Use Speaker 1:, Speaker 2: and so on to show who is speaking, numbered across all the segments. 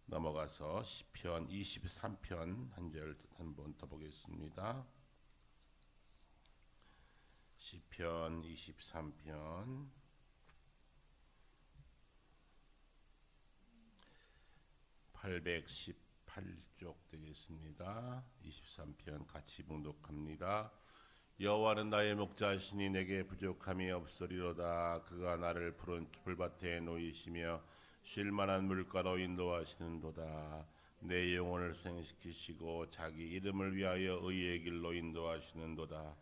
Speaker 1: 넘어가서 시편 23편 한 절 한번 더 보겠습니다. 시편 23편 818쪽 되겠습니다. 23편 같이 봉독합니다. 여호와는 나의 목자시니 내게 부족함이 없으리로다. 그가 나를 푸른 풀밭에 놓이시며 쉴만한 물가로 인도하시는도다. 내 영혼을 수행시키시고 자기 이름을 위하여 의의 길로 인도하시는도다.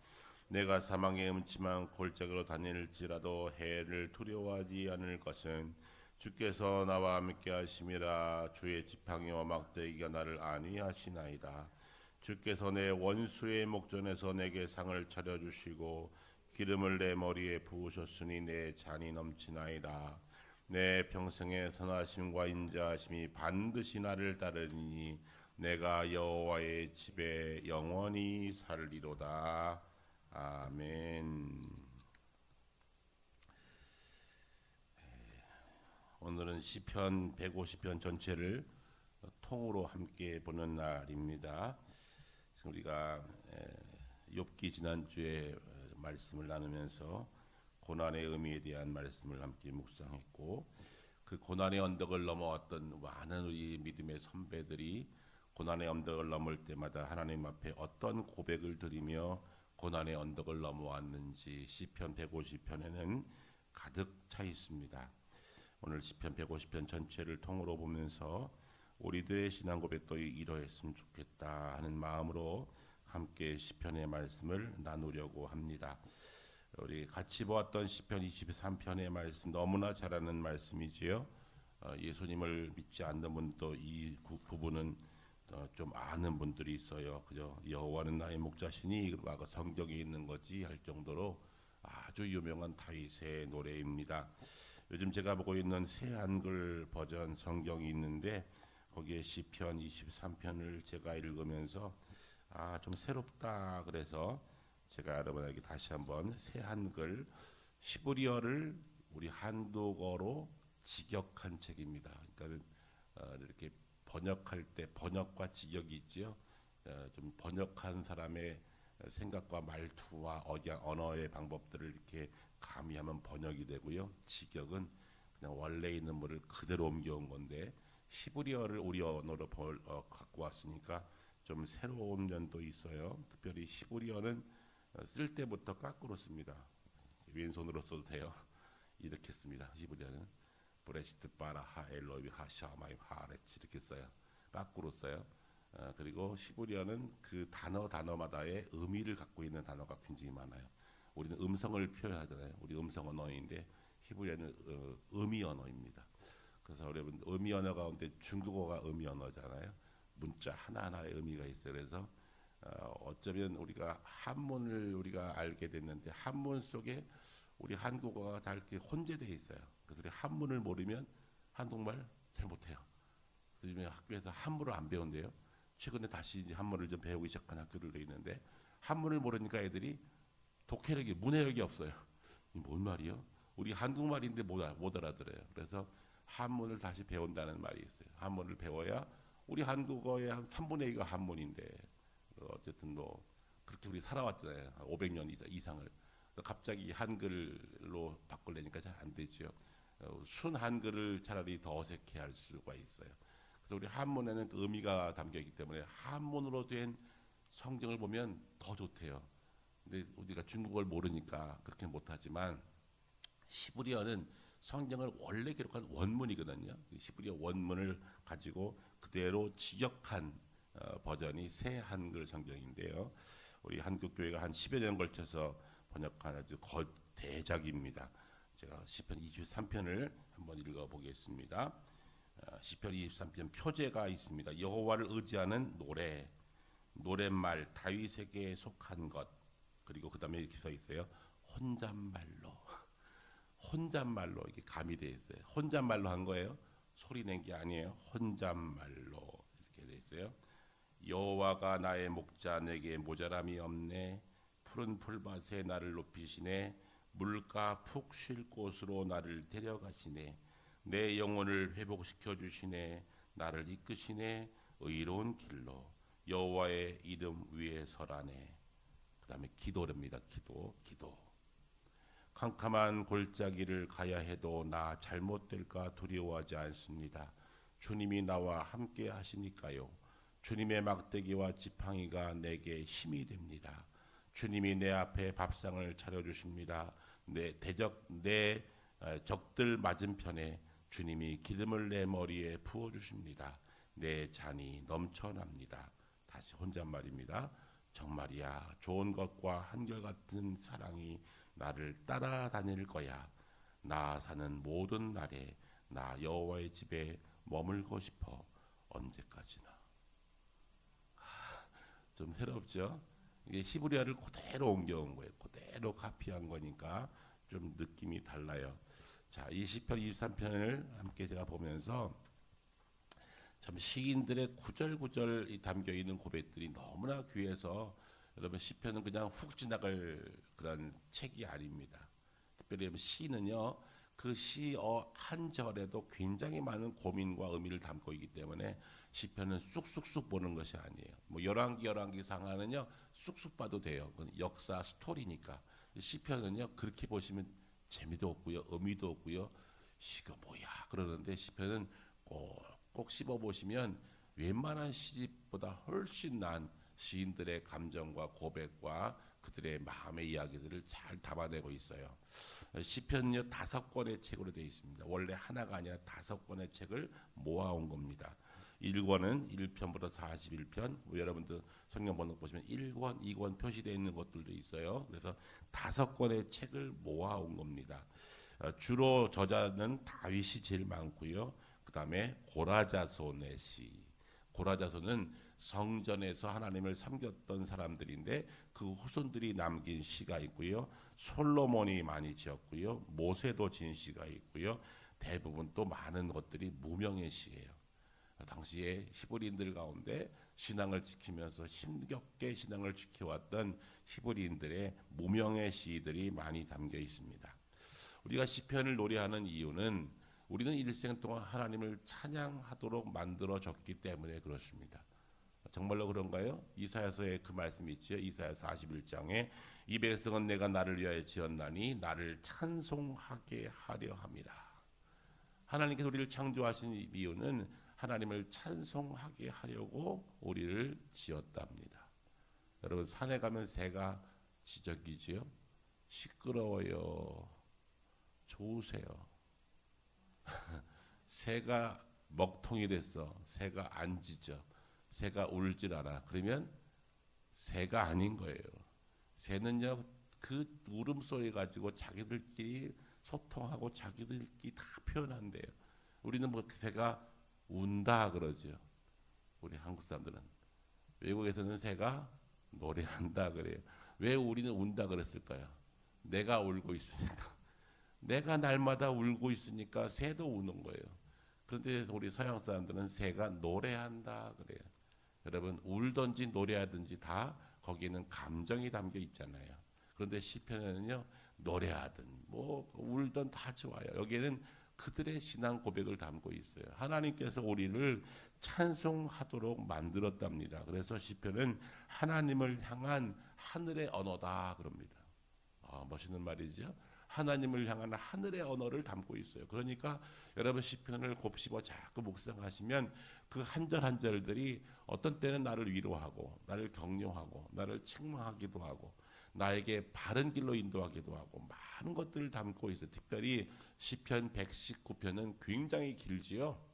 Speaker 1: 내가 사망의 음침한 골짜기로 다닐지라도 해를 두려워하지 않을 것은 주께서 나와 함께 하심이라. 주의 지팡이와 막대기가 나를 안위하시나이다. 주께서 내 원수의 목전에서 내게 상을 차려주시고 기름을 내 머리에 부으셨으니 내 잔이 넘치나이다. 내 평생의 선하심과 인자하심이 반드시 나를 따르니 내가 여호와의 집에 영원히 살리로다. 아멘. 오늘은 시편 150편 전체를 통으로 함께 보는 날입니다. 우리가 욥기 지난주에 말씀을 나누면서 고난의 의미에 대한 말씀을 함께 묵상했고, 그 고난의 언덕을 넘어왔던 많은 우리 믿음의 선배들이 고난의 언덕을 넘을 때마다 하나님 앞에 어떤 고백을 드리며 고난의 언덕을 넘어왔는지 시편 150편에는 가득 차 있습니다. 오늘 시편 150편 전체를 통으로 보면서 우리들의 신앙 고백도 이러했으면 좋겠다 하는 마음으로 함께 시편의 말씀을 나누려고 합니다. 우리 같이 보았던 시편 23편의 말씀 너무나 잘 아는 말씀이지요. 예수님을 믿지 않는 분도 이 부분은 좀 아는 분들이 있어요. 그죠? 여호와는 나의 목자시니 라고 성경에 있는 거지 할 정도로 아주 유명한 다윗의 노래입니다. 요즘 제가 보고 있는 새 한글 버전 성경이 있는데 거기에 시편 23편을 제가 읽으면서 좀 새롭다 그래서 제가 여러분에게 다시 한번 새 한글 히브리어를 우리 한국어로 직역한 책입니다. 그러니까 이렇게 번역할 때 번역과 직역이 있죠. 좀 번역한 사람의 생각과 말투와 언어의 방법들을 이렇게 가미하면 번역이 되고요. 직역은 그냥 원래 있는 말을 그대로 옮겨온 건데 히브리어를 우리 언어로 갖고 왔으니까 좀 새로운 면도 있어요. 특별히 히브리어는 쓸 때부터 거꾸로 씁니다. 왼손으로 써도 돼요. 이렇게 씁니다. 히브리어는 브레시트 바라 하엘로이 하샤마이 하레치 이렇게 써요. 거꾸로 써요. 그리고 히브리어는 그 단어마다의 의미를 갖고 있는 단어가 굉장히 많아요. 우리는 음성을 표현하잖아요. 우리 음성 언어인데 히브리어는 의미 언어입니다. 그래서 여러분 의미 언어 가운데 중국어가 의미 언어잖아요. 문자 하나하나의 의미가 있어요. 그래서 어쩌면 우리가 한문을 우리가 알게 됐는데 한문 속에 우리 한국어가 다 이렇게 혼재되어 있어요. 그래서 우리 한문을 모르면 한국말 잘 못해요. 요즘에 학교에서 한문을 안 배운대요. 최근에 다시 이제 한문을 좀 배우기 시작한 학교들도 있는데 한문을 모르니까 애들이 독해력이 문해력이 없어요. 이 뭔 말이요? 우리 한국말인데 못 알아들어요. 그래서 한문을 다시 배운다는 말이 있어요. 한문을 배워야 우리 한국어의 한 3분의 2가 한문인데 어쨌든 뭐 그렇게 우리 살아왔잖아요. 500년 이상을. 갑자기 한글로 바꾸려니까 잘 안 되죠. 순 한글을 차라리 더 어색해할 수가 있어요. 그래서 우리 한문에는 그 의미가 담겨 있기 때문에 한문으로 된 성경을 보면 더 좋대요. 근데 우리가 중국어를 모르니까 그렇게 못하지만 히브리어는 성경을 원래 기록한 원문이거든요. 히브리어 원문을 가지고 그대로 직역한 버전이 새 한글 성경인데요. 우리 한국교회가 한 10여 년 걸쳐서 번역한 아주 대작입니다. 제가 시편 23편을 한번 읽어보겠습니다. 시편 23편 표제가 있습니다. 여호와를 의지하는 노랫말 다윗에게 속한 것. 그리고 그 다음에 이렇게 써 있어요. 혼잣말로 이게 가미되어 있어요. 혼잣말로 한 거예요. 소리 낸 게 아니에요. 혼잣말로 이렇게 되어 있어요. 여호와가 나의 목자 내게 모자람이 없네. 푸른 풀밭에 나를 높이시네. 물가 푹 쉴 곳으로 나를 데려가시네. 내 영혼을 회복시켜 주시네. 나를 이끄시네 의로운 길로 여호와의 이름 위에 설하네. 그 다음에 기도랍니다. 기도. 캄캄한 골짜기를 가야 해도 나 잘못될까 두려워하지 않습니다. 주님이 나와 함께 하시니까요. 주님의 막대기와 지팡이가 내게 힘이 됩니다. 주님이 내 앞에 밥상을 차려주십니다. 내 적들 맞은편에 주님이 기름을 내 머리에 부어주십니다. 내 잔이 넘쳐납니다. 다시 혼잣말입니다. 정말이야, 좋은 것과 한결같은 사랑이 나를 따라다닐 거야. 나 사는 모든 날에 나 여호와의 집에 머물고 싶어. 언제까지나. 좀 새롭죠? 이게 히브리어를 그대로 옮겨온 거예요. 그대로 카피한 거니까 좀 느낌이 달라요. 자, 이 시편 23편을 함께 제가 보면서 참 시인들의 구절구절 담겨 있는 고백들이 너무나 귀해서 여러분 시편은 그냥 훅 지나갈 그런 책이 아닙니다. 특별히 시는요, 그 시어 한 절에도 굉장히 많은 고민과 의미를 담고 있기 때문에 시편은 쑥쑥쑥 보는 것이 아니에요. 뭐 열왕기 상하는요 쑥쑥 봐도 돼요. 그건 역사 스토리니까. 시편은요 그렇게 보시면 재미도 없고요, 의미도 없고요, 이거 뭐야 그러는데 시편은 꼭 씹어 보시면 웬만한 시집보다 훨씬 난 시인들의 감정과 고백과 그들의 마음의 이야기들을 잘 담아내고 있어요. 시편은요 5권의 책으로 되어 있습니다. 원래 하나가 아니라 5권의 책을 모아온 겁니다. 1권은 1편부터 41편, 여러분들 성경 번역 보시면 1권, 2권 표시되어 있는 것들도 있어요. 그래서 5권의 책을 모아온 겁니다. 주로 저자는 다윗이 제일 많고요. 그 다음에 고라자손의 시. 고라자손은 성전에서 하나님을 섬겼던 사람들인데 그 후손들이 남긴 시가 있고요. 솔로몬이 많이 지었고요. 모세도 진 시가 있고요. 대부분 또 많은 것들이 무명의 시예요. 당시에 히브리인들 가운데 신앙을 지키면서 힘겹게 신앙을 지켜왔던 히브리인들의 무명의 시들이 많이 담겨 있습니다. 우리가 시편을 노래하는 이유는 우리는 일생 동안 하나님을 찬양하도록 만들어졌기 때문에 그렇습니다. 정말로 그런가요? 이사야서에 그 말씀이 있죠. 이사야 41장에 이 백성은 내가 나를 위하여 지었나니 나를 찬송하게 하려 함이라. 하나님께서 우리를 창조하신 이유는 하나님을 찬송하게 하려고 우리를 지었답니다. 여러분 산에 가면 새가 지저귀지요. 시끄러워요. 좋으세요. 새가 먹통이 됐어. 새가 안 짖어. 새가 울질 않아. 그러면 새가 아닌 거예요. 새는요 그 울음소리 가지고 자기들끼리 소통하고 자기들끼리 다 표현한대요. 우리는 뭐 새가 운다 그러죠. 우리 한국 사람들은. 외국에서는 새가 노래한다 그래요. 왜 우리는 운다 그랬을까요? 내가 울고 있으니까. 내가 날마다 울고 있으니까 새도 우는 거예요. 그런데 우리 서양 사람들은 새가 노래한다 그래요. 여러분 울든지 노래하든지 다 거기는 감정이 담겨 있잖아요. 그런데 시편에는요 노래하든 뭐 울든 다 좋아요. 여기에는 그들의 신앙 고백을 담고 있어요. 하나님께서 우리를 찬송하도록 만들었답니다. 그래서 시편은 하나님을 향한 하늘의 언어다 그럽니다. 멋있는 말이죠. 하나님을 향한 하늘의 언어를 담고 있어요. 그러니까 여러분 시편을 곱씹어 자꾸 묵상하시면 그 한 절 한 절들이 어떤 때는 나를 위로하고 나를 격려하고 나를 책망하기도 하고 나에게 바른 길로 인도하기도 하고 많은 것들을 담고 있어요. 특별히 시편 119편은 굉장히 길지요.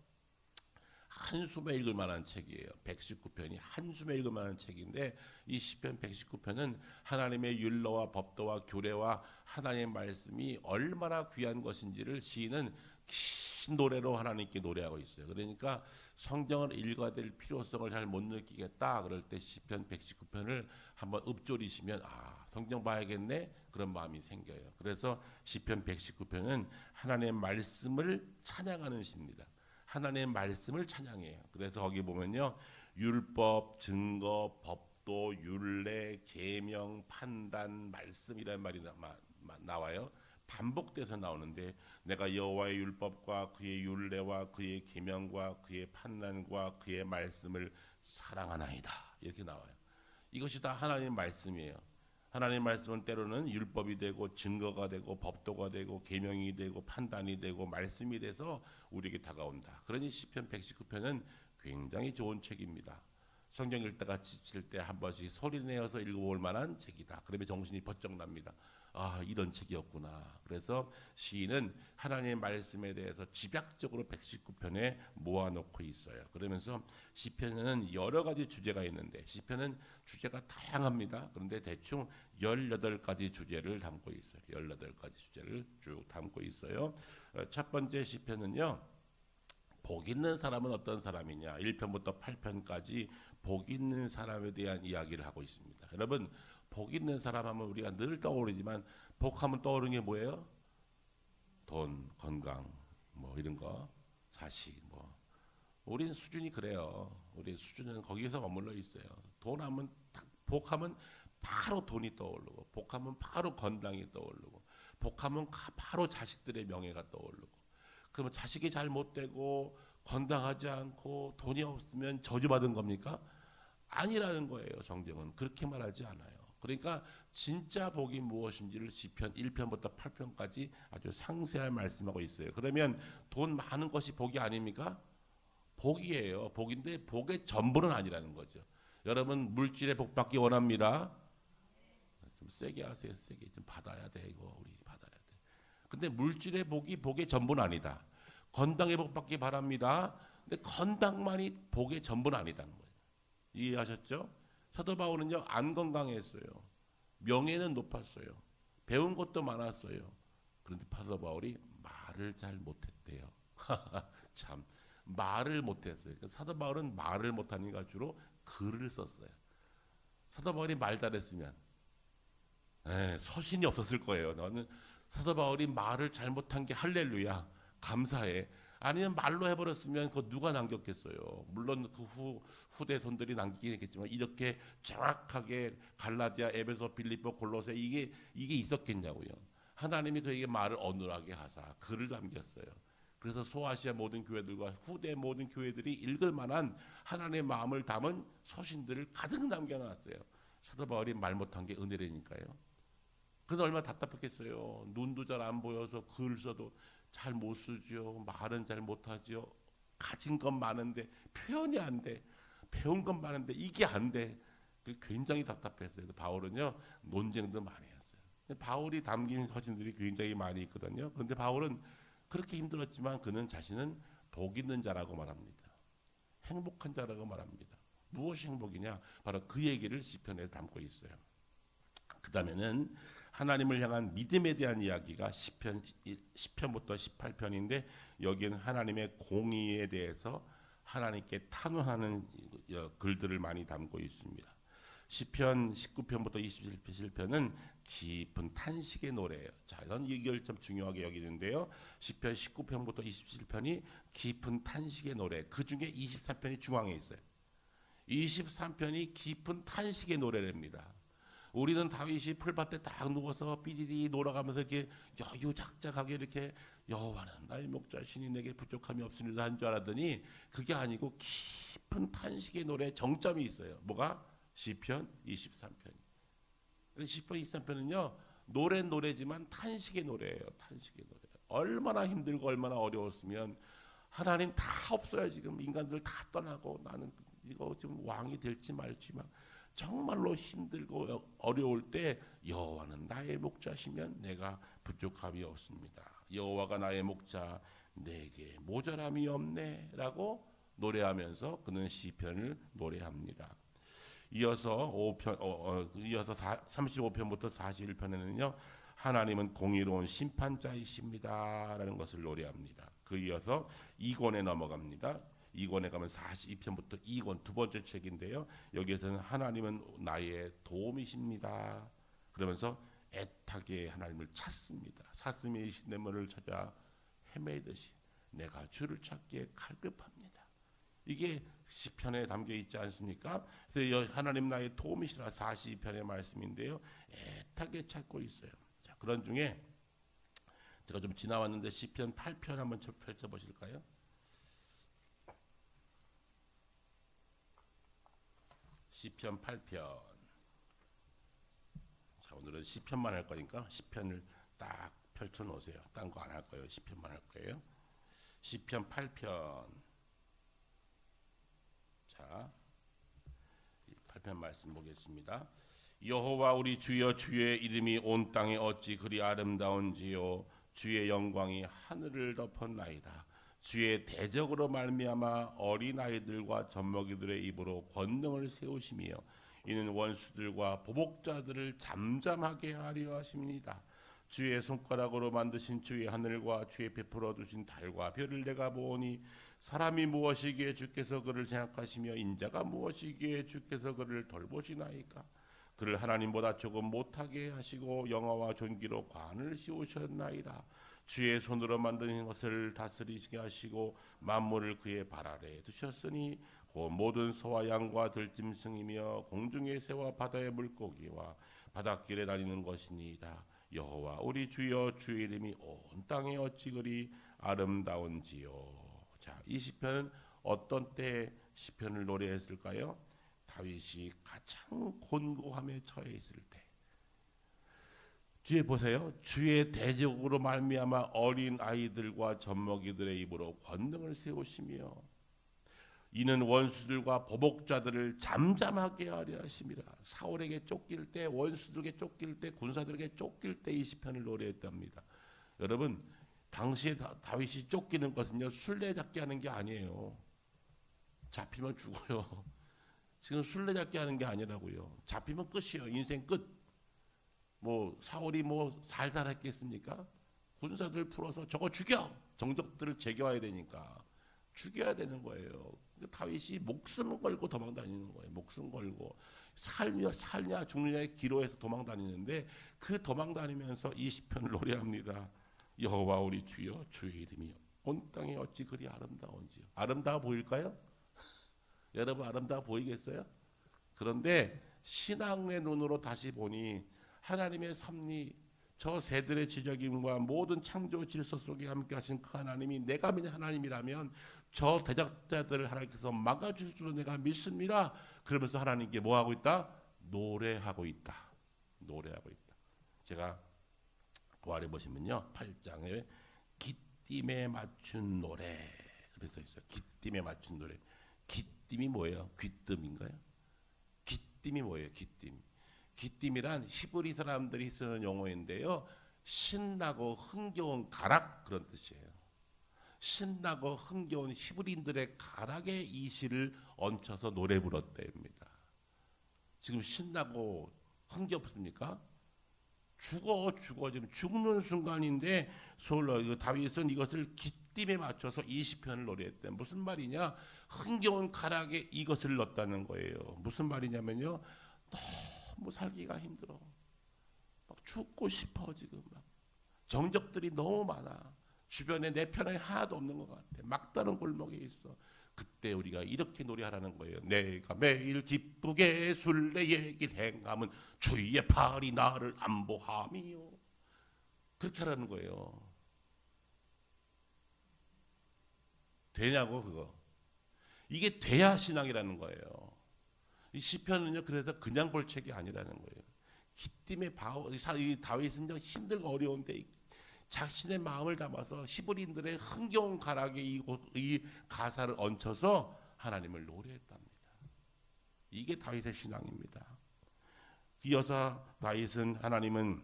Speaker 1: 한숨에 읽을 만한 책이에요. 119편이 한숨에 읽을 만한 책인데 이 시편 119편은 하나님의 율로와 법도와 규례와 하나님의 말씀이 얼마나 귀한 것인지를 시인은 긴 노래로 하나님께 노래하고 있어요. 그러니까 성경을 읽어야 될 필요성을 잘 못 느끼겠다 그럴 때 시편 119편을 한번 읊조리시면 성경 봐야겠네 그런 마음이 생겨요. 그래서 시편 119편은 하나님의 말씀을 찬양하는 시입니다. 하나님의 말씀을 찬양해요. 그래서 거기 보면요. 율법, 증거, 법도, 율례, 계명, 판단, 말씀이라는 말이 나와요. 반복돼서 나오는데 내가 여호와의 율법과 그의 율례와 그의 계명과 그의 판단과 그의 말씀을 사랑하나이다. 이렇게 나와요. 이것이 다 하나님의 말씀이에요. 하나님의 말씀은 때로는 율법이 되고 증거가 되고 법도가 되고 계명이 되고 판단이 되고 말씀이 돼서 우리에게 다가온다. 그러니 시편 119편은 굉장히 좋은 책입니다. 성경 읽다가 지칠 때 한 번씩 소리내어서 읽어볼 만한 책이다. 그러면 정신이 번쩍 납니다. 아, 이런 책이었구나. 그래서 시인은 하나님의 말씀에 대해서 집약적으로 119편에 모아놓고 있어요. 그러면서 시편에는 여러 가지 주제가 있는데 시편은 주제가 다양합니다. 그런데 대충 18가지 주제를 담고 있어요. 18가지 주제를 쭉 담고 있어요. 첫 번째 시편은요. 복 있는 사람은 어떤 사람이냐. 1편부터 8편까지 복 있는 사람에 대한 이야기를 하고 있습니다. 여러분, 복 있는 사람 하면 우리가 늘 떠오르지만 복하면 떠오르는 게 뭐예요? 돈, 건강, 뭐 이런 거, 자식, 뭐. 우린 수준이 그래요. 우리 수준은 거기에서 머물러 있어요. 돈 하면 복하면 바로 돈이 떠오르고, 복하면 바로 건강이 떠오르고, 복하면 바로 자식들의 명예가 떠오르고. 그러면 자식이 잘 못되고 건강하지 않고 돈이 없으면 저주받은 겁니까? 아니라는 거예요. 성경은 그렇게 말하지 않아요. 그러니까 진짜 복이 무엇인지를 시편 1편부터 8편까지 아주 상세하게 말씀하고 있어요. 그러면 돈 많은 것이 복이 아닙니까? 복이에요. 복인데 복의 전부는 아니라는 거죠. 여러분 물질의 복 받기 원합니다. 좀 세게 하세요. 세게 좀 받아야 돼. 이거 우리 받아야 돼. 근데 물질의 복이 복의 전부는 아니다. 건강의 복 받기 바랍니다. 근데 건강만이 복의 전부는 아니다는 거예요. 이해하셨죠? 사도 바울은요 안 건강했어요. 명예는 높았어요. 배운 것도 많았어요. 그런데 사도 바울이 말을 잘 못했대요. 참 말을 못했어요. 사도 바울은 말을 못하니까 주로 글을 썼어요. 사도 바울이 말 잘했으면 서신이 없었을 거예요. 나는 사도 바울이 말을 잘못한 게 할렐루야 감사해. 아니면 말로 해버렸으면 그거 누가 남겼겠어요. 물론 그 후대손들이 남기긴 했겠지만 이렇게 정확하게 갈라디아, 에베소, 빌립보, 골로새 이게 있었겠냐고요. 하나님이 그에게 말을 어눌하게 하사 글을 남겼어요. 그래서 소아시아 모든 교회들과 후대 모든 교회들이 읽을 만한 하나님의 마음을 담은 서신들을 가득 남겨놨어요. 사도 바울이 말 못한 게 은혜라니까요. 그건 얼마나 답답했겠어요. 눈도 잘 안 보여서 글 써도 잘 못 쓰죠. 말은 잘 못하죠. 가진 건 많은데 표현이 안 돼. 배운 건 많은데 이게 안 돼. 굉장히 답답했어요. 바울은요 논쟁도 많이 했어요. 바울이 담긴 서신들이 굉장히 많이 있거든요. 그런데 바울은 그렇게 힘들었지만 그는 자신은 복 있는 자라고 말합니다. 행복한 자라고 말합니다. 무엇이 행복이냐? 바로 그 얘기를 시편에 담고 있어요. 그 다음에는 하나님을 향한 믿음에 대한 이야기가 10편부터 18편인데 여기는 하나님의 공의에 대해서 하나님께 탄원하는 글들을 많이 담고 있습니다. 시편 19편부터 27편은 깊은 탄식의 노래예요. 자, 저는 이걸 좀 중요하게 여기는데요. 시편 19편부터 27편이 깊은 탄식의 노래. 그 중에 23편이 중앙에 있어요. 23편이 깊은 탄식의 노래랍니다. 우리는 다윗이 풀밭에 딱 누워서 삐리리 놀아가면서 이렇게 여유작작하게 이렇게 여호와는 나의 목자시니 내게 부족함이 없으리라 한 줄 알았더니 그게 아니고 깊은 탄식의 노래에 정점이 있어요. 뭐가? 시편 23편이. 시편 23편은요 노래지만 탄식의 노래예요. 탄식의 노래. 얼마나 힘들고 얼마나 어려웠으면 하나님 다 없어요. 지금 인간들 다 떠나고 나는 이거 지금 왕이 될지 말지 막 정말로 힘들고 어려울 때 여호와는 나의 목자시면 내가 부족함이 없습니다. 여호와가 나의 목자 내게 모자람이 없네라고 노래하면서 그는 시편을 노래합니다. 이어서 35편부터 41편에는요. 하나님은 공의로운 심판자이십니다라는 것을 노래합니다. 그 이어서 2권에 넘어갑니다. 2권에 가면 42편부터 2권 두 번째 책인데요. 여기에서는 하나님은 나의 도움이십니다. 그러면서 애타게 하나님을 찾습니다. 사슴이 시냇물을 찾아 헤매듯이 내가 주를 찾기에 갈급합니다. 이게 시편에 담겨 있지 않습니까? 그래서 하나님 나의 도움이시라 42편의 말씀인데요. 애타게 찾고 있어요. 자, 그런 중에 제가 좀 지나왔는데 시편 8편 한번 펼쳐 보실까요? 시편 8편. 자, 오늘은 시편만 할 거니까 시편을 딱 펼쳐 놓으세요. 딴 거 안 할 거예요. 시편만 할 거예요. 시편 8편. 자, 8편 말씀 보겠습니다. 여호와 우리 주여, 주의 이름이 온 땅에 어찌 그리 아름다운지요. 주의 영광이 하늘을 덮었나이다. 주의 대적으로 말미암아 어린 아이들과 젖먹이들의 입으로 권능을 세우시며 이는 원수들과 보복자들을 잠잠하게 하려 하십니다. 주의 손가락으로 만드신 주의 하늘과 주의 베풀어 두신 달과 별을 내가 보오니 사람이 무엇이기에 주께서 그를 생각하시며 인자가 무엇이기에 주께서 그를 돌보시나이까. 그를 하나님보다 조금 못하게 하시고 영화와 존귀로 관을 씌우셨나이다. 주의 손으로 만드신 것을 다스리시게 하시고 만물을 그의 발 아래에 두셨으니 곧 모든 소와 양과 들짐승이며 공중의 새와 바다의 물고기와 바닷길에 다니는 것이니이다. 여호와 우리 주여, 주의 이름이 온 땅에 어찌 그리 아름다운지요. 자, 이 시편은 어떤 때 시편을 노래했을까요? 다윗이 가장 곤고함에 처해 있을 때. 뒤에 보세요. 주의 대적으로 말미암아 어린 아이들과 젖먹이들의 입으로 권능을 세우시며 이는 원수들과 보복자들을 잠잠하게 하려 하심이라. 사울에게 쫓길 때, 원수들에게 쫓길 때, 군사들에게 쫓길 때 이 시편을 노래했답니다. 여러분, 당시에 다윗이 쫓기는 것은요, 술래잡기 하는 게 아니에요. 잡히면 죽어요. 지금 술래잡기 하는 게 아니라고요. 잡히면 끝이에요. 인생 끝. 뭐 사울이 뭐 살살했겠습니까? 군사들 풀어서 저거 죽여. 정적들을 제거해야 되니까 죽여야 되는 거예요. 다윗이 목숨 걸고 도망 다니는 거예요. 목숨 걸고 살냐 죽느냐의 기로에서 도망 다니는데 그 도망 다니면서 이 시편을 노래합니다. 여호와 우리 주여, 주의 이름이 온 땅에 어찌 그리 아름다운지요. 아름다워 보일까요? 여러분, 아름다워 보이겠어요? 그런데 신앙의 눈으로 다시 보니 하나님의 섭리, 저 새들의 지적임과 모든 창조 질서 속에 함께 하신 그 하나님이 내가 믿는 하나님이라면 저 대적자들을 하나님께서 막아줄 줄로 내가 믿습니다. 그러면서 하나님께 뭐하고 있다? 노래하고 있다. 노래하고 있다. 제가 그 아래 보시면요, 8장에 기띔에 맞춘 노래 그래서 있어요. 기띔에 맞춘 노래. 기띔이 뭐예요? 귀뜸인가요? 기띔이 뭐예요? 기띔. 기띔이란 히브리 사람들이 쓰는 용어인데요, 신나고 흥겨운 가락, 그런 뜻이에요. 신나고 흥겨운 히브리인들의 가락에 이 시를 얹혀서 노래 불렀답니다. 지금 신나고 흥겹습니까? 죽어 지금 죽는 순간인데 다윗은 이것을 기띔에 맞춰서 이 시편을 노래했대. 무슨 말이냐? 흥겨운 가락에 이것을 넣었다는 거예요. 무슨 말이냐면요, 너무 살기가 힘들어. 막 죽고 싶어. 지금 막 정적들이 너무 많아. 주변에 내 편에 하나도 없는 것 같아. 막다른 골목에 있어. 그때 우리가 이렇게 노래하라는 거예요. 내가 매일 기쁘게 순례의 길 행함은 주의 팔이 나를 안보함이요. 그렇게 하라는 거예요. 되냐고 그거. 이게 돼야 신앙이라는 거예요. 이 시편은요, 그래서 그냥 볼 책이 아니라는 거예요. 기띔의 바울, 이 다윗은 힘들고 어려운데 자신의 마음을 담아서 히브리인들의 흥겨운 가락에 이 가사를 얹혀서 하나님을 노래했답니다. 이게 다윗의 신앙입니다. 이어서 다윗은 하나님은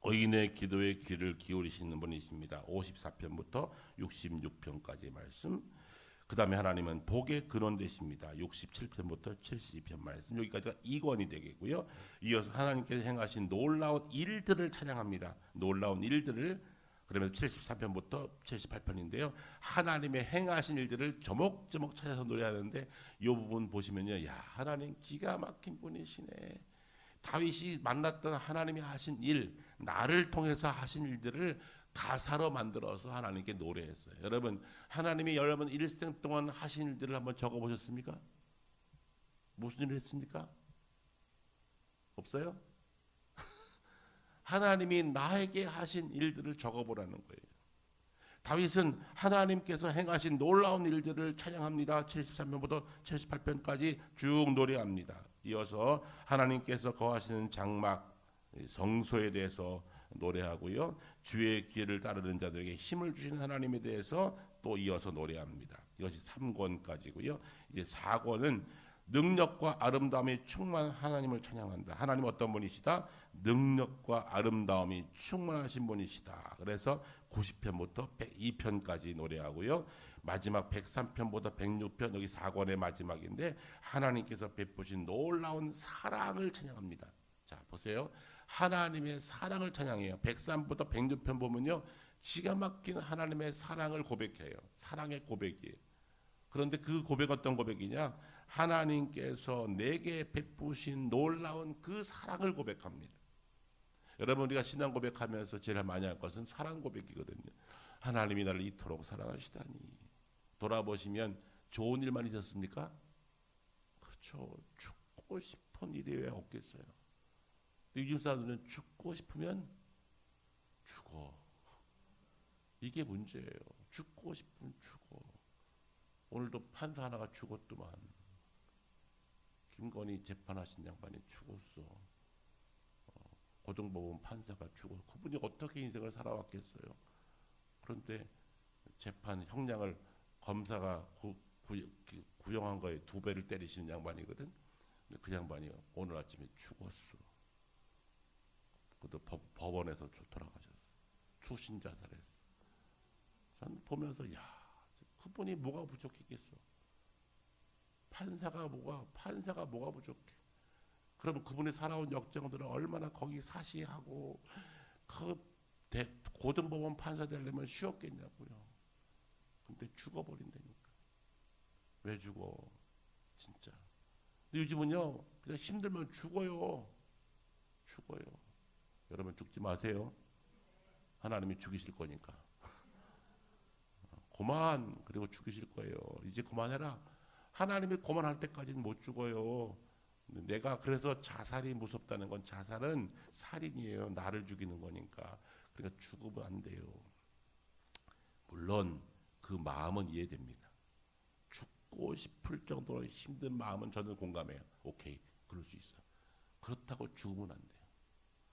Speaker 1: 의인의 기도에 귀를 기울이시는 분이십니다. 54편부터 66편까지의 말씀. 그 다음에 하나님은 복의 근원 되십니다. 67편부터 72편 말씀. 여기까지가 2권이 되겠고요. 이어서 하나님께서 행하신 놀라운 일들을 찬양합니다. 놀라운 일들을, 그러면서 73편부터 78편인데요. 하나님의 행하신 일들을 조목조목 찾아서 노래하는데 이 부분 보시면요, 야, 하나님 기가 막힌 분이시네. 다윗이 만났던 하나님이 하신 일, 나를 통해서 하신 일들을 가사로 만들어서 하나님께 노래했어요. 여러분, 하나님이 여러분 일생 동안 하신 일들을 한번 적어보셨습니까? 무슨 일을 했습니까? 없어요? 하나님이 나에게 하신 일들을 적어보라는 거예요. 다윗은 하나님께서 행하신 놀라운 일들을 찬양합니다. 73편부터 78편까지 쭉 노래합니다. 이어서 하나님께서 거하시는 장막 성소에 대해서 노래하고요. 주의 길을 따르는 자들에게 힘을 주신 하나님에 대해서 또 이어서 노래합니다. 이것이 3권까지고요. 이제 4권은 능력과 아름다움이 충만한 하나님을 찬양한다. 하나님 어떤 분이시다? 능력과 아름다움이 충만하신 분이시다. 그래서 90편부터 102편까지 노래하고요. 마지막 103편보다 106편, 여기 4권의 마지막인데 하나님께서 베푸신 놀라운 사랑을 찬양합니다. 자, 보세요. 하나님의 사랑을 찬양해요. 103부터 106편 보면요, 기가 막힌 하나님의 사랑을 고백해요. 사랑의 고백이에요. 그런데 그 고백 어떤 고백이냐? 하나님께서 내게 베푸신 놀라운 그 사랑을 고백합니다. 여러분, 우리가 신앙 고백하면서 제일 많이 할 것은 사랑 고백이거든요. 하나님이 나를 이토록 사랑하시다니. 돌아보시면 좋은 일만 있었습니까? 그렇죠. 죽고 싶은 일이 왜 없겠어요? 요즘 사람들은 죽고 싶으면 죽어. 이게 문제예요. 죽고 싶으면 죽어. 오늘도 판사 하나가 죽었더만. 김건희 재판하신 양반이 죽었어. 고등법원 판사가 죽었어. 그분이 어떻게 인생을 살아왔겠어요. 그런데 재판 형량을 검사가 구형한 거에 2배를 때리시는 양반이거든. 근데 그 양반이 오늘 아침에 죽었어. 그것도 법원에서 돌아가셨어. 추신 자살했어. 전 보면서 그분이 뭐가 부족했겠어. 판사가 뭐가 부족해. 그러면 그분이 살아온 역정들은 얼마나 거기 사시하고 고등법원 판사 되려면 쉬웠겠냐고요. 근데 죽어버린다니까. 왜 죽어? 진짜. 근데 요즘은요, 그냥 힘들면 죽어요. 여러분 죽지 마세요. 하나님이 죽이실 거니까. 그만. 그리고 죽이실 거예요. 이제 그만해라. 하나님이 그만할 때까지는 못 죽어요. 내가 그래서 자살이 무섭다는 건, 자살은 살인이에요. 나를 죽이는 거니까. 그러니까 죽으면 안 돼요. 물론 그 마음은 이해됩니다. 죽고 싶을 정도로 힘든 마음은 저는 공감해요. 오케이, 그럴 수 있어. 그렇다고 죽으면 안 돼요.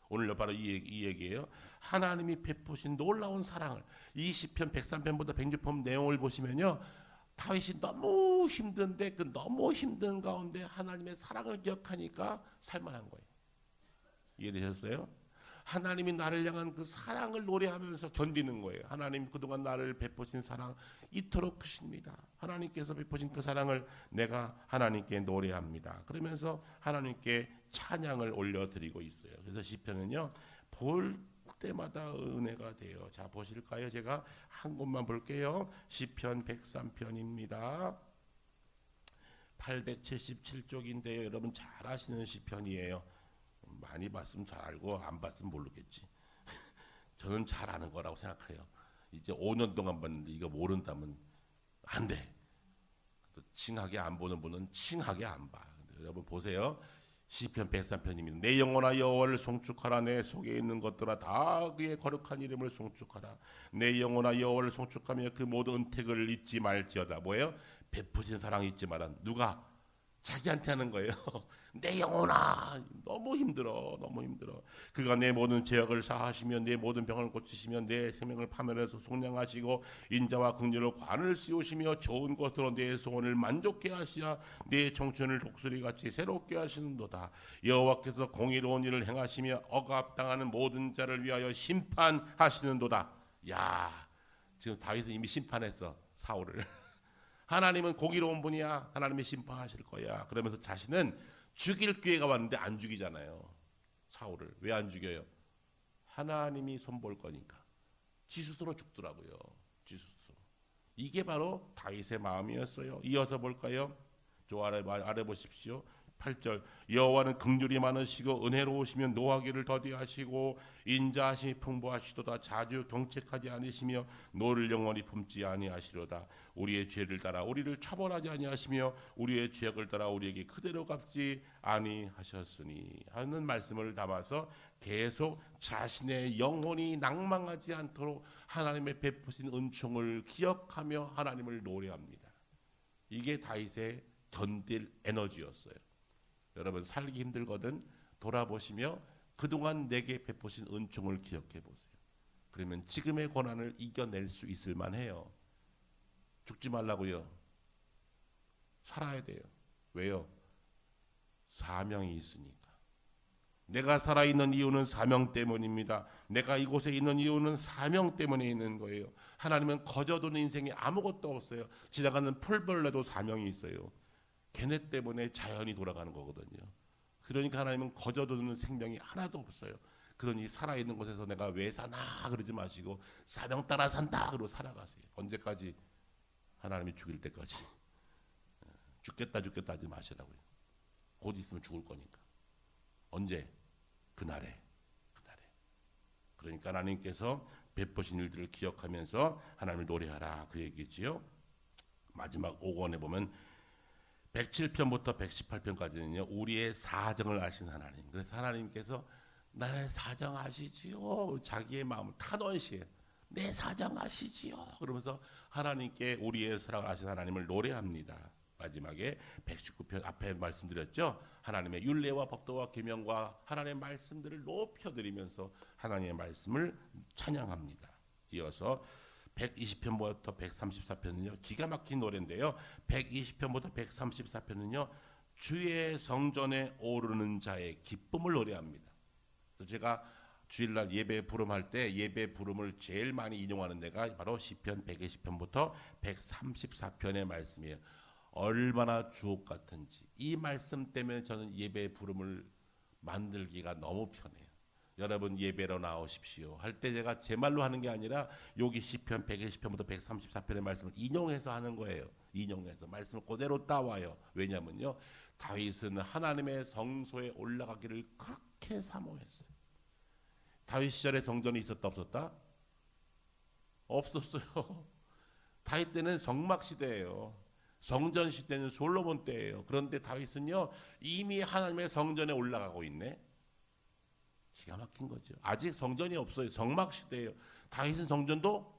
Speaker 1: 오늘 바로 이 얘기예요. 하나님이 베푸신 놀라운 사랑을, 이 시편 103편부터 106편 내용을 보시면요, 다윗이 너무 힘든데 그 너무 힘든 가운데 하나님의 사랑을 기억하니까 살만한 거예요. 이해되셨어요? 하나님이 나를 향한 그 사랑을 노래하면서 견디는 거예요. 하나님 그동안 나를 베푸신 사랑 이토록 크십니다. 하나님께서 베푸신 그 사랑을 내가 하나님께 노래합니다. 그러면서 하나님께 찬양을 올려드리고 있어요. 그래서 시편은요, 볼 때마다 은혜가 돼요. 자, 보실까요? 제가 한 곳만 볼게요. 시편 103편입니다. 877쪽인데요. 여러분 잘 아시는 시편이에요. 많이 봤으면 잘 알고 안 봤으면 모르겠지. 저는 잘 아는 거라고 생각해요. 이제 5년 동안 봤는데 이거 모른다면 안 돼. 칭하게 안 보는 분은 칭하게 안 봐. 여러분 보세요. 시편 103편입니다. 내 영혼아 여호와를 송축하라. 내 속에 있는 것들아 다 그의 거룩한 이름을 송축하라. 내 영혼아 여호와를 송축하며 그 모든 은택을 잊지 말지어다. 뭐예요? 베푸신 사랑이 잊지 마라. 누가? 자기한테 하는 거예요. 내 영혼아, 너무 힘들어. 그가 내 모든 죄악을 사하시며 내 모든 병을 고치시며 내 생명을 파멸해서 속량하시고 인자와 긍휼로 관을 씌우시며 좋은 것으로 내 소원을 만족케 하시야 내 청춘을 독수리같이 새롭게 하시는도다. 여호와께서 공의로운 일을 행하시며 억압당하는 모든 자를 위하여 심판하시는도다. 야, 지금 다윗은 이미 심판했어, 사울을. 하나님은 공의로운 분이야. 하나님이 심판하실 거야. 그러면서 자신은 죽일 기회가 왔는데 안 죽이잖아요. 사울을. 왜 안 죽여요? 하나님이 손볼 거니까. 지수스로 죽더라고요. 지수스로. 이게 바로 다윗의 마음이었어요. 이어서 볼까요? 저 아래 보십시오. 8절 여호와는 긍휼이 많으시고 은혜로우시며 노하기를 더디하시고 인자하심이 풍부하시도다 자주 경책하지 않으시며 노를 영원히 품지 아니하시로다 우리의 죄를 따라 우리를 처벌하지 아니하시며 우리의 죄악을 따라 우리에게 그대로 갚지 아니하셨으니 하는 말씀을 담아서 계속 자신의 영혼이 낭망하지 않도록 하나님의 베푸신 은총을 기억하며 하나님을 노래합니다. 이게 다윗의 견딜 에너지였어요. 여러분 살기 힘들거든 돌아보시며 그동안 내게 베푸신 은총을 기억해 보세요. 그러면 지금의 고난을 이겨낼 수 있을 만해요. 죽지 말라고요. 살아야 돼요. 왜요? 사명이 있으니까. 내가 살아있는 이유는 사명 때문입니다. 내가 이곳에 있는 이유는 사명 때문에 있는 거예요. 하나님은 거저두는 인생에 아무것도 없어요. 지나가는 풀벌레도 사명이 있어요. 걔네 때문에 자연이 돌아가는 거거든요. 그러니까 하나님은 거저두는 생명이 하나도 없어요. 그러니 살아있는 곳에서 내가 왜 사나 그러지 마시고 사명 따라 산다 그러고 살아가세요. 언제까지? 하나님이 죽일 때까지. 죽겠다 하지 마시라고요. 곧 있으면 죽을 거니까. 언제? 그날에. 그러니까 하나님께서 베푸신 일들을 기억하면서 하나님을 노래하라 그 얘기지요. 마지막 5권에 보면 107편부터 118편까지는요. 우리의 사정을 아신 하나님. 그래서 하나님께서 나의 사정 아시지요. 자기의 마음을 탄원시해요. 내 사정 아시지요. 그러면서 하나님께 우리의 사랑을 아신 하나님을 노래합니다. 마지막에 119편 앞에 말씀드렸죠. 하나님의 율례와 법도와 계명과 하나님의 말씀들을 높여드리면서 하나님의 말씀을 찬양합니다. 이어서 120편부터 134편은요. 기가 막힌 노래인데요. 120편부터 134편은요. 주의 성전에 오르는 자의 기쁨을 노래합니다. 그래서 제가 주일날 예배 부름할 때 예배 부름을 제일 많이 인용하는 데가 바로 시편 120편부터 134편의 말씀이에요. 얼마나 주옥 같은지. 이 말씀 때문에 저는 예배 부름을 만들기가 너무 편해요. 여러분 예배로 나오십시오 할 때 제가 제 말로 하는 게 아니라 여기 시편 120편부터 134편의 말씀을 인용해서 하는 거예요. 인용해서 말씀을 그대로 따와요. 왜냐면요. 다윗은 하나님의 성소에 올라가기를 그렇게 사모했어요. 다윗 시절에 성전이 있었다 없었다? 없었어요. 다윗 때는 성막 시대예요. 성전 시대는 솔로몬 때예요. 그런데 다윗은요. 이미 하나님의 성전에 올라가고 있네. 기가 막힌 거죠. 아직 성전이 없어요. 성막 시대예요. 다윗은 성전도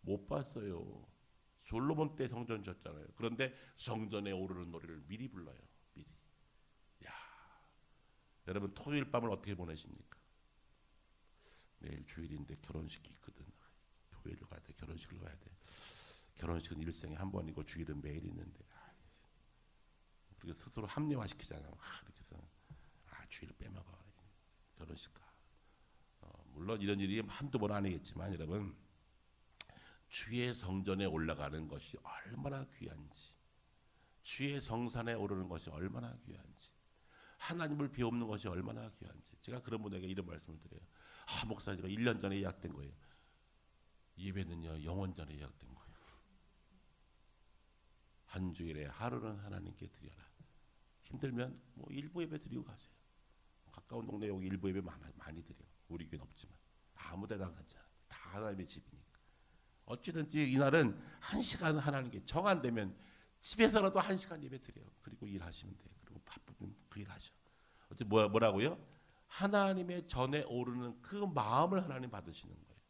Speaker 1: 못 봤어요. 솔로몬 때 성전 졌잖아요. 그런데 성전에 오르는 노래를 미리 불러요. 미리. 야, 여러분 토요일 밤을 어떻게 보내십니까? 내일 주일인데 결혼식이 있거든. 토요일 가야 돼. 결혼식을 가야 돼. 결혼식은 일생에 한 번이고 주일은 매일 있는데 그렇게 스스로 합리화시키잖아요. 이렇게 해서 주일 빼먹어. 결혼식 가. 물론 이런 일이 한두 번 아니겠지만 여러분 주의 성전에 올라가는 것이 얼마나 귀한지 주의 성산에 오르는 것이 얼마나 귀한지 하나님을 비옵는 것이 얼마나 귀한지 제가 그런 분에게 이런 말씀을 드려요. 목사님 제가 1년 전에 예약된 거예요. 예배는요 영원 전에 예약된 거예요. 한 주일에 하루는 하나님께 드려라. 힘들면 뭐 일부 예배 드리고 가세요. 가까운 동네 여기 일부 예배 많이 드려. 우리 교회는 없지만 아무 데나 가자. 다 하나님의 집이니까. 어찌든지 이날은 1시간 하나님께 정 안 되면 집에서라도 1시간 예배 드려요. 그리고 일하시면 돼요. 그리고 바쁘면 그 일하셔. 어째 뭐라고요? 하나님의 전에 오르는 그 마음을 하나님 받으시는 거예요.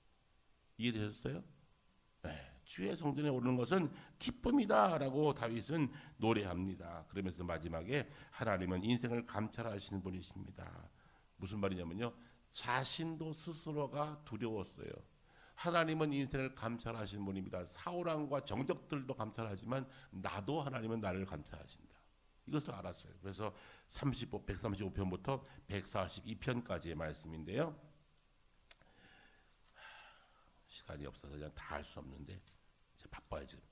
Speaker 1: 이해되셨어요? 네. 주의 성전에 오르는 것은 기쁨이다라고 다윗은 노래합니다. 그러면서 마지막에 하나님은 인생을 감찰하시는 분이십니다. 무슨 말이냐면요. 자신도 스스로가 두려웠어요. 하나님은 인생을 감찰하시는 분입니다. 사울왕과 정적들도 감찰하지만 나도 하나님은 나를 감찰하신다. 이것을 알았어요. 그래서 135편부터 142편까지의 말씀인데요. 시간이 없어서 그냥 다 할 수 없는데 바빠요 지금.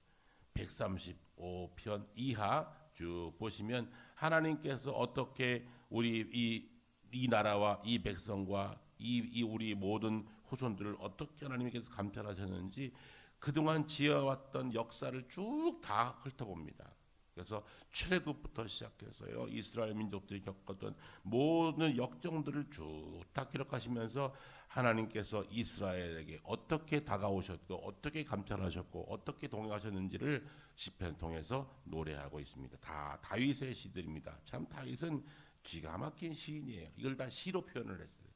Speaker 1: 135편 이하 쭉 보시면 하나님께서 어떻게 우리 이 나라와 이 백성과 이 우리 모든 후손들을 어떻게 하나님께서 감찰하셨는지 그동안 지어왔던 역사를 쭉 다 훑어봅니다. 그래서 출애굽부터 시작해서요 이스라엘 민족들이 겪었던 모든 역정들을 쭉 다 기록하시면서 하나님께서 이스라엘에게 어떻게 다가오셨고 어떻게 감찰하셨고 어떻게 동행하셨는지를 시편을 통해서 노래하고 있습니다. 다 다윗의 시들입니다. 참 다윗은 기가 막힌 시인이에요. 이걸 다 시로 표현을 했어요.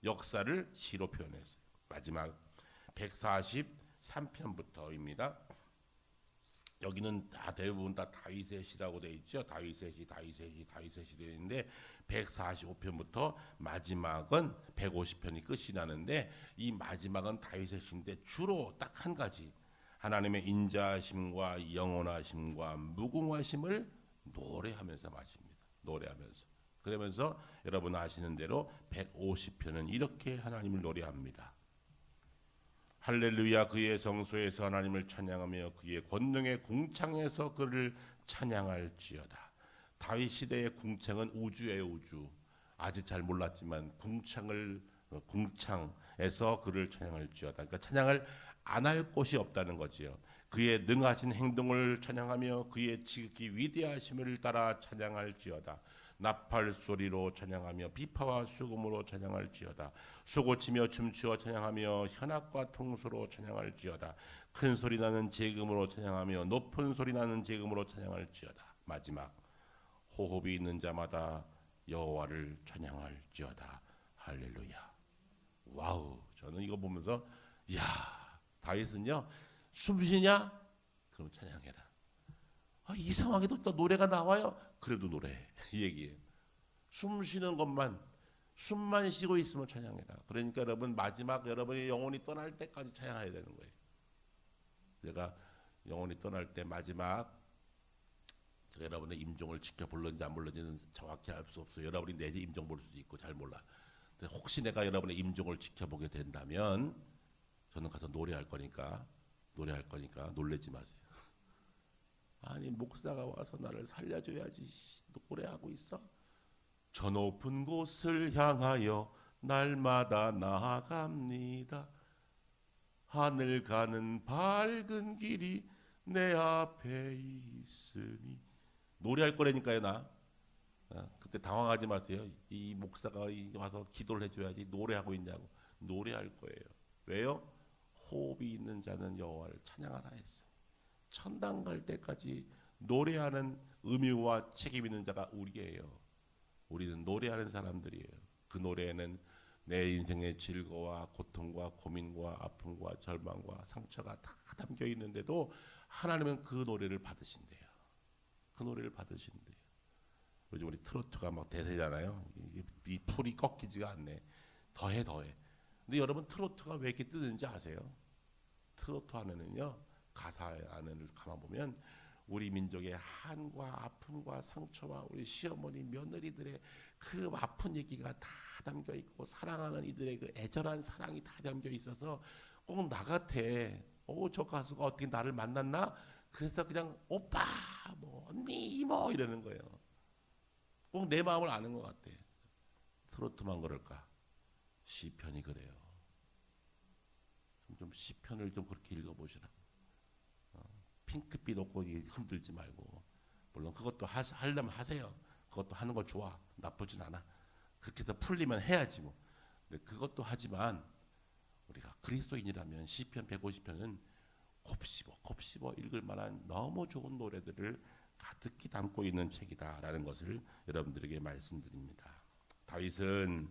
Speaker 1: 역사를 시로 표현했어요. 마지막 143편부터입니다. 여기는 다 대부분 다 다윗의 시라고 되어 있죠. 다윗의 시 되어 있는데 145편부터 마지막은 150편이 끝이 나는데 이 마지막은 다윗의 시인데 주로 딱 한 가지 하나님의 인자하심과 영원하심과 무궁하심을 노래하면서 마칩니다. 노래하면서. 그러면서 여러분 아시는 대로 150편은 이렇게 하나님을 노래합니다. 할렐루야 그의 성소에서 하나님을 찬양하며 그의 권능의 궁창에서 그를 찬양할지어다. 다윗 시대의 궁창은 우주예요. 우주. 아직 잘 몰랐지만 궁창에서 그를 찬양할지어다. 그러니까 찬양을 안 할 곳이 없다는 거지요. 그의 능하신 행동을 찬양하며 그의 지극히 위대하심을 따라 찬양할지어다. 나팔 소리로 찬양하며 비파와 수금으로 찬양할지어다. 소고치며 춤추어 찬양하며 현악과 통소로 찬양할지어다. 큰 소리 나는 제금으로 찬양하며 높은 소리 나는 제금으로 찬양할지어다. 마지막 호흡이 있는 자마다 여호와를 찬양할지어다. 할렐루야. 와우. 저는 이거 보면서 야 다윗은요 숨 쉬냐? 그럼 찬양해라. 이 상황에도 또 노래가 나와요. 그래도 노래해. 이 얘기예요. 숨 쉬는 것만 숨만 쉬고 있으면 찬양해라. 그러니까 여러분 마지막 여러분이 영혼이 떠날 때까지 찬양해야 되는 거예요. 내가 영혼이 떠날 때 마지막 제가 여러분의 임종을 지켜볼는지 안 볼는지는 정확히 알 수 없어요. 여러분이 내 임종 볼 수도 있고 잘 몰라. 근데 혹시 내가 여러분의 임종을 지켜보게 된다면 저는 가서 노래할 거니까 놀라지 마세요. 아니 목사가 와서 나를 살려줘야지 노래하고 있어. 저 높은 곳을 향하여 날마다 나아갑니다. 하늘 가는 밝은 길이 내 앞에 있으니 노래할 거라니까요. 나 그때 당황하지 마세요. 이 목사가 와서 기도를 해줘야지 노래하고 있냐고. 노래할 거예요. 왜요? 호흡이 있는 자는 여호와를 찬양하라 했으니 천당 갈 때까지 노래하는 의무와 책임 있는 자가 우리예요. 우리는 노래하는 사람들이에요. 그 노래에는 내 인생의 질거와 고통과 고민과 아픔과 절망과 상처가 다 담겨 있는데도 하나님은 그 노래를 받으신대요. 그 노래를 받으신대요. 요즘 우리 트로트가 막 대세잖아요. 이 풀이 꺾이지가 않네. 더해. 근데 여러분 트로트가 왜 이렇게 뜨는지 아세요? 트로트 안에는요 가사 안을 가만보면 우리 민족의 한과 아픔과 상처와 우리 시어머니 며느리들의 그 아픈 얘기가 다 담겨 있고 사랑하는 이들의 그 애절한 사랑이 다 담겨 있어서 꼭 나 같아. 저 가수가 어떻게 나를 만났나? 그래서 그냥 오빠 뭐 언니 뭐 이러는 거예요. 꼭 내 마음을 아는 것 같아. 트로트만 그럴까? 시편이 그래요. 좀 시편을 좀 그렇게 읽어보시라고. 핑크빛 옷고 흔들지 말고. 물론 그것도 하려면 하세요. 그것도 하는 거 좋아. 나쁘진 않아. 그렇게 더 풀리면 해야지 뭐. 근데 그것도 하지만 우리가 그리스도인이라면 시편 150편은 곱씹어 읽을 만한 너무 좋은 노래들을 가득히 담고 있는 책이다라는 것을 여러분들에게 말씀드립니다. 다윗은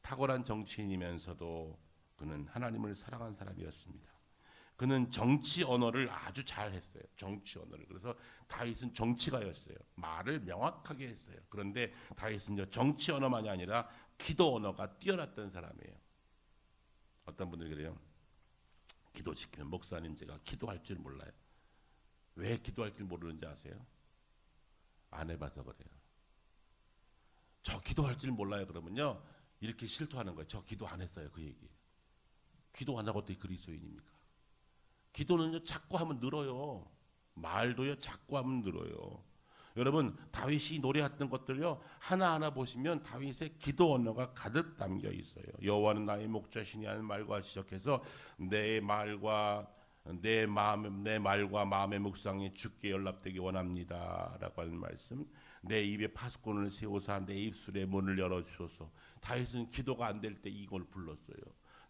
Speaker 1: 탁월한 정치인이면서도 그는 하나님을 사랑한 사람이었습니다. 그는 정치 언어를 아주 잘했어요. 정치 언어를. 그래서 다윗은 정치가였어요. 말을 명확하게 했어요. 그런데 다윗은 정치 언어만이 아니라 기도 언어가 뛰어났던 사람이에요. 어떤 분들이 그래요. 기도 시키면 목사님 제가 기도할 줄 몰라요. 왜 기도할 줄 모르는지 아세요? 안 해봐서 그래요. 저 기도할 줄 몰라요. 그러면요 이렇게 실토하는 거예요. 저 기도 안 했어요. 그 얘기. 기도 안 하고 어떻게 그리스도인입니까? 기도는요 자꾸 하면 늘어요. 말도요 자꾸 하면 늘어요. 여러분 다윗이 노래했던 것들요 하나하나 보시면 다윗의 기도 언어가 가득 담겨 있어요. 여호와는 나의 목자시니 하는 말과 시작해서 내 말과 내 말과 마음의 묵상이 주께 연락되기 원합니다라고 하는 말씀. 내 입에 파수꾼을 세우사 내 입술의 문을 열어주소서. 다윗은 기도가 안 될 때 이걸 불렀어요.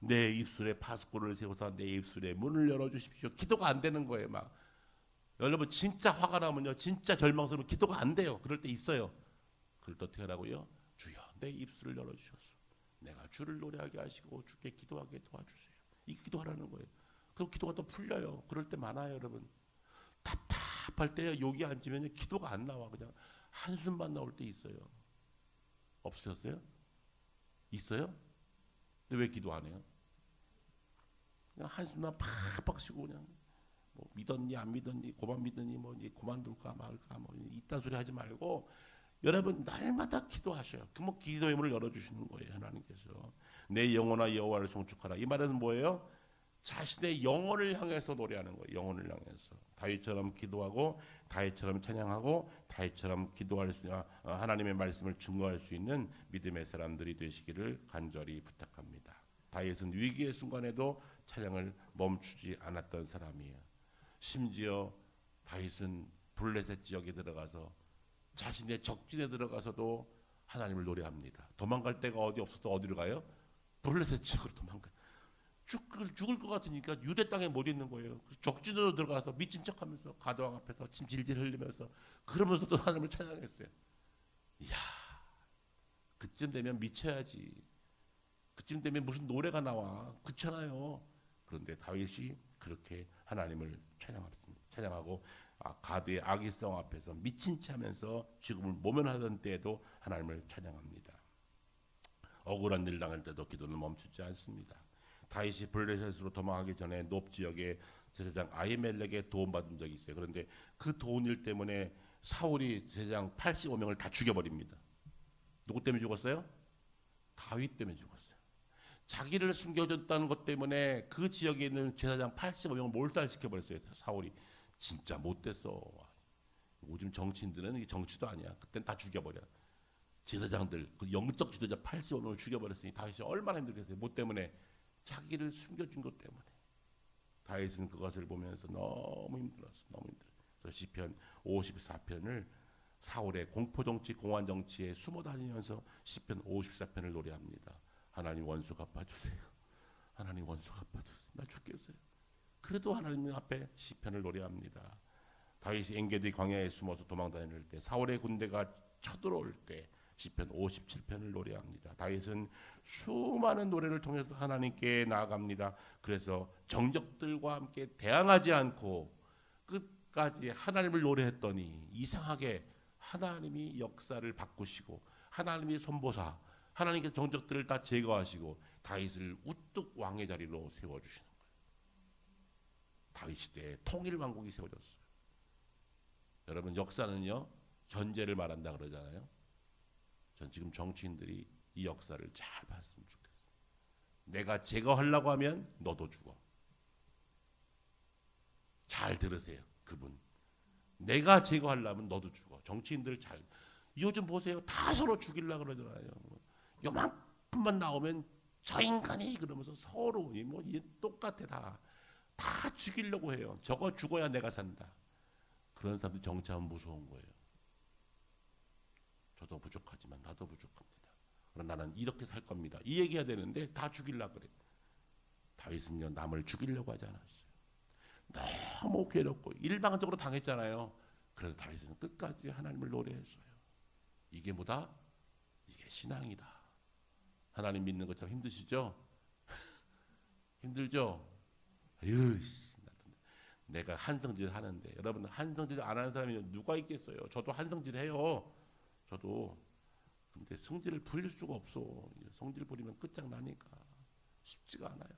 Speaker 1: 내 입술에 파수꾼을 세우사 내 입술의 문을 열어주십시오. 기도가 안 되는 거예요. 막 여러분 진짜 화가 나면요, 진짜 절망스러우면 기도가 안 돼요. 그럴 때 있어요. 그럴 때 어떻게 하라고요? 주여 내 입술을 열어주셔서 내가 주를 노래하게 하시고 주께 기도하게 도와주세요. 이 기도하라는 거예요. 그럼 기도가 또 풀려요. 그럴 때 많아요, 여러분. 답답할 때 여기 앉으면 기도가 안 나와. 그냥 한숨만 나올 때 있어요. 없으셨어요? 있어요? 근데 왜 기도 안 해요? 그냥 한숨만 팍팍 쉬고 그냥 뭐 믿었니 안 믿었니 고만 믿었니 뭐 이제 그만둘까 말까 뭐 이딴 소리 하지 말고 여러분 날마다 기도하셔요. 그 뭐 기도의 문을 열어주시는 거예요. 하나님께서 내 영혼아 여호와를 송축하라. 이 말은 뭐예요? 자신의 영혼을 향해서 노래하는 거예요. 영혼을 향해서 다윗처럼 기도하고 다윗처럼 찬양하고 다윗처럼 기도할 수 하나님의 말씀을 증거할 수 있는 믿음의 사람들이 되시기를 간절히 부탁합니다. 다윗은 위기의 순간에도 찬양을 멈추지 않았던 사람이에요. 심지어 다윗은 블레셋 지역에 들어가서 자신의 적진에 들어가서도 하나님을 노래합니다. 도망갈 데가 어디 없어서 어디로 가요? 블레셋 지역으로 도망가요. 죽을 것 같으니까 유대 땅에 못 있는 거예요. 적진으로 들어가서 미친 척하면서 가도왕 앞에서 침 질질 흘리면서 그러면서도 하나님을 찬양했어요. 이야, 그쯤 되면 미쳐야지. 그쯤 되면 무슨 노래가 나와. 그렇잖아요. 그런데 다윗이 그렇게 하나님을 찬양하고 가드의 악의성 앞에서 미친 체 하면서 죽음을 모면하던 때에도 하나님을 찬양합니다. 억울한 일 당할 때도 기도는 멈추지 않습니다. 다윗이 블레셋으로 도망하기 전에 높 지역의 제사장 아히멜렉의 도움받은 적이 있어요. 그런데 그 도움일 때문에 사울이 제사장 85명을 다 죽여버립니다. 누구 때문에 죽었어요? 다윗 때문에 죽었어요. 자기를 숨겨줬다는 것 때문에 그 지역에 있는 제사장 85명을 몰살시켜버렸어요. 사울이. 진짜 못됐어. 요즘 정치인들은 이게 정치도 아니야. 그땐 다 죽여버려. 제사장들, 그 영적 지도자 85명을 죽여버렸으니 다윗이 얼마나 힘들겠어요. 뭐 때문에? 자기를 숨겨준 것 때문에. 다윗은 그것을 보면서 너무 힘들었어. 너무 힘들어. 그래서 시편 54편을 사울의 공포정치, 공환정치에 숨어 다니면서 시편 54편을 노래합니다. 하나님 원수 갚아주세요. 하나님 원수 갚아주세요. 나 죽겠어요. 그래도 하나님 앞에 시편을 노래합니다. 다윗이 엔게디 광야에 숨어서 도망다닐 때, 사울의 군대가 쳐들어올 때 시편 57편을 노래합니다. 다윗은 수많은 노래를 통해서 하나님께 나아갑니다. 그래서 정적들과 함께 대항하지 않고 끝까지 하나님을 노래했더니 이상하게 하나님이 역사를 바꾸시고 하나님이 손보사 하나님께서 정적들을 다 제거하시고 다윗을 우뚝 왕의 자리로 세워주시는 거예요. 다윗 시대에 통일왕국이 세워졌어요. 여러분 역사는요 현재를 말한다 그러잖아요. 전 지금 정치인들이 이 역사를 잘 봤으면 좋겠어. 내가 제거하려고 하면 너도 죽어. 잘 들으세요. 그분. 내가 제거하려면 너도 죽어. 정치인들 잘. 요즘 보세요. 다 서로 죽이려고 그러잖아요. 요만큼만 나오면 저 인간이 그러면서 서로 뭐 똑같아 다. 다 죽이려고 해요. 저거 죽어야 내가 산다. 그런 사람들 정치하면 무서운 거예요. 저도 부족하지만 나도 부족합니다. 그러나 나는 이렇게 살 겁니다. 이 얘기해야 되는데 다 죽이려고 그래. 다윗은요 남을 죽이려고 하지 않았어요. 너무 괴롭고 일방적으로 당했잖아요. 그래서 다윗은 끝까지 하나님을 노래했어요. 이게 뭐다? 이게 신앙이다. 하나님 믿는 것 참 힘드시죠? 힘들죠? 아유, 내가 한성질 하는데 여러분 한성질 안 하는 사람이 누가 있겠어요? 저도 한성질 해요. 저도. 근데 성질을 부릴 수가 없어. 성질 부리면 끝장나니까 쉽지가 않아요.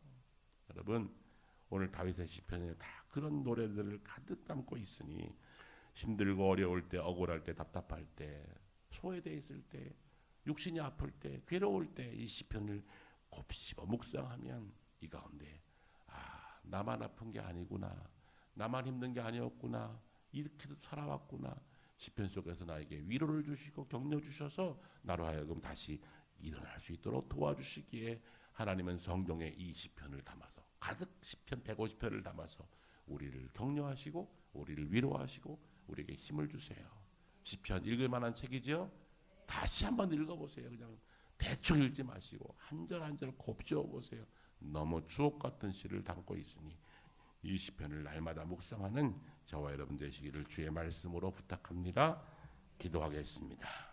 Speaker 1: 여러분 오늘 다윗의 시편에 다 그런 노래들을 가득 담고 있으니 힘들고 어려울 때, 억울할 때, 답답할 때, 소외되어 있을 때, 육신이 아플 때, 괴로울 때 이 시편을 곱씹어 묵상하면 이 가운데 나만 아픈 게 아니구나, 나만 힘든 게 아니었구나, 이렇게도 살아왔구나. 시편 속에서 나에게 위로를 주시고 격려 주셔서 나로 하여금 다시 일어날 수 있도록 도와주시기에 하나님은 성경에 이 시편을 담아서 가득 시편 150편을 담아서 우리를 격려하시고 우리를 위로하시고 우리에게 힘을 주세요. 시편 읽을 만한 책이죠. 다시 한번 읽어보세요. 그냥 대충 읽지 마시고 한 절 한 절 곱씹어 보세요. 너무 주옥 같은 시를 담고 있으니 이 시편을 날마다 묵상하는 저와 여러분 되시기를 주의 말씀으로 부탁합니다. 기도하겠습니다.